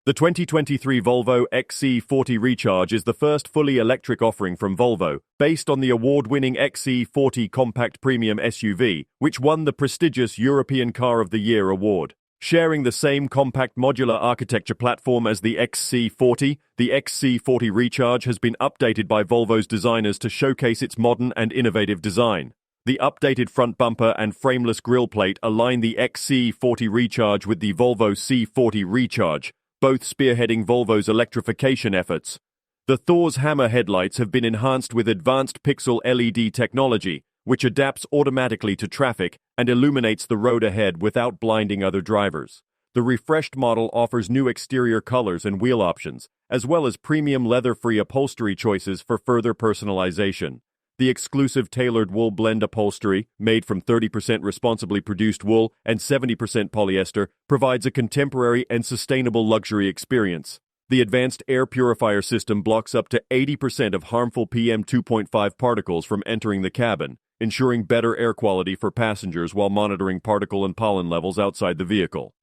The 2023 Volvo XC40 Recharge is the first fully electric offering from Volvo, based on the award-winning XC40 compact premium SUV, which won the prestigious European Car of the Year award. Sharing the same compact modular architecture platform as the XC40, the XC40 Recharge has been updated by Volvo's designers to showcase its modern and innovative design. The updated front bumper and frameless grille plate align the XC40 Recharge with the Volvo C40 Recharge, both spearheading Volvo's electrification efforts. The Thor's hammer headlights have been enhanced with advanced pixel LED technology, which adapts automatically to traffic and illuminates the road ahead without blinding other drivers. The refreshed model offers new exterior colors and wheel options, as well as premium leather-free upholstery choices for further personalization. The exclusive tailored wool blend upholstery, made from 30% responsibly produced wool and 70% polyester, provides a contemporary and sustainable luxury experience. The advanced air purifier system blocks up to 80% of harmful PM 2.5 particles from entering the cabin, ensuring better air quality for passengers while monitoring particle and pollen levels outside the vehicle.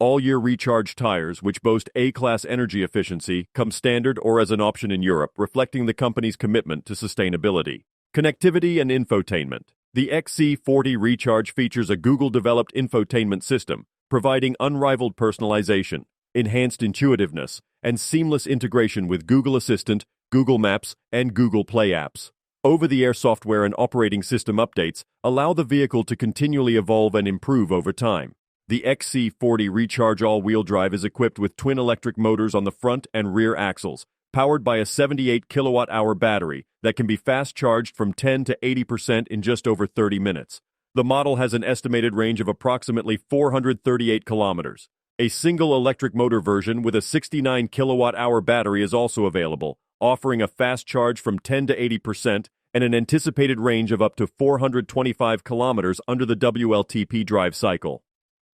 All-year Recharge tires, which boast A-class energy efficiency, come standard or as an option in Europe, reflecting the company's commitment to sustainability. Connectivity and infotainment. The XC40 Recharge features a Google-developed infotainment system, providing unrivaled personalization, enhanced intuitiveness, and seamless integration with Google Assistant, Google Maps, and Google Play apps. Over-the-air software and operating system updates allow the vehicle to continually evolve and improve over time. The XC40 Recharge all-wheel drive is equipped with twin electric motors on the front and rear axles, powered by a 78 kilowatt-hour battery that can be fast-charged from 10 to 80% in just over 30 minutes. The model has an estimated range of approximately 438 kilometers. A single electric motor version with a 69 kilowatt-hour battery is also available, offering a fast charge from 10 to 80% and an anticipated range of up to 425 kilometers under the WLTP drive cycle.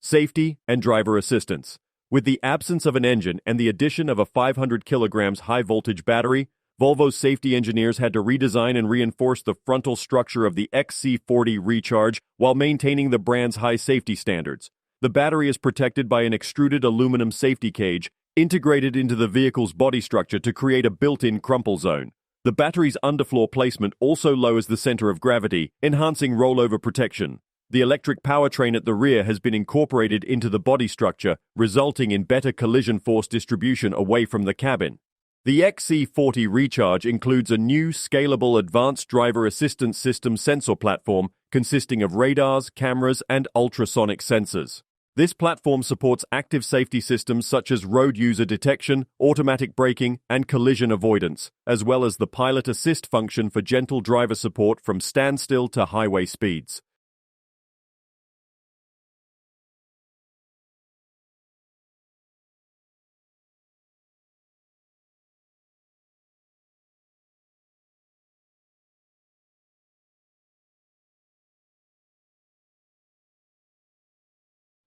Safety and driver assistance. With the absence of an engine and the addition of a 500 kilograms high-voltage battery, Volvo's safety engineers had to redesign and reinforce the frontal structure of the XC40 Recharge while maintaining the brand's high safety standards. The battery is protected by an extruded aluminum safety cage integrated into the vehicle's body structure to create a built-in crumple zone. The battery's underfloor placement also lowers the center of gravity, enhancing rollover protection. The electric powertrain at the rear has been incorporated into the body structure, resulting in better collision force distribution away from the cabin. The XC40 Recharge includes a new, scalable advanced driver assistance system sensor platform consisting of radars, cameras, and ultrasonic sensors. This platform supports active safety systems such as road user detection, automatic braking, and collision avoidance, as well as the pilot assist function for gentle driver support from standstill to highway speeds.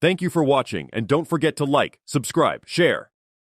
Thank you for watching, and don't forget to like, subscribe, share.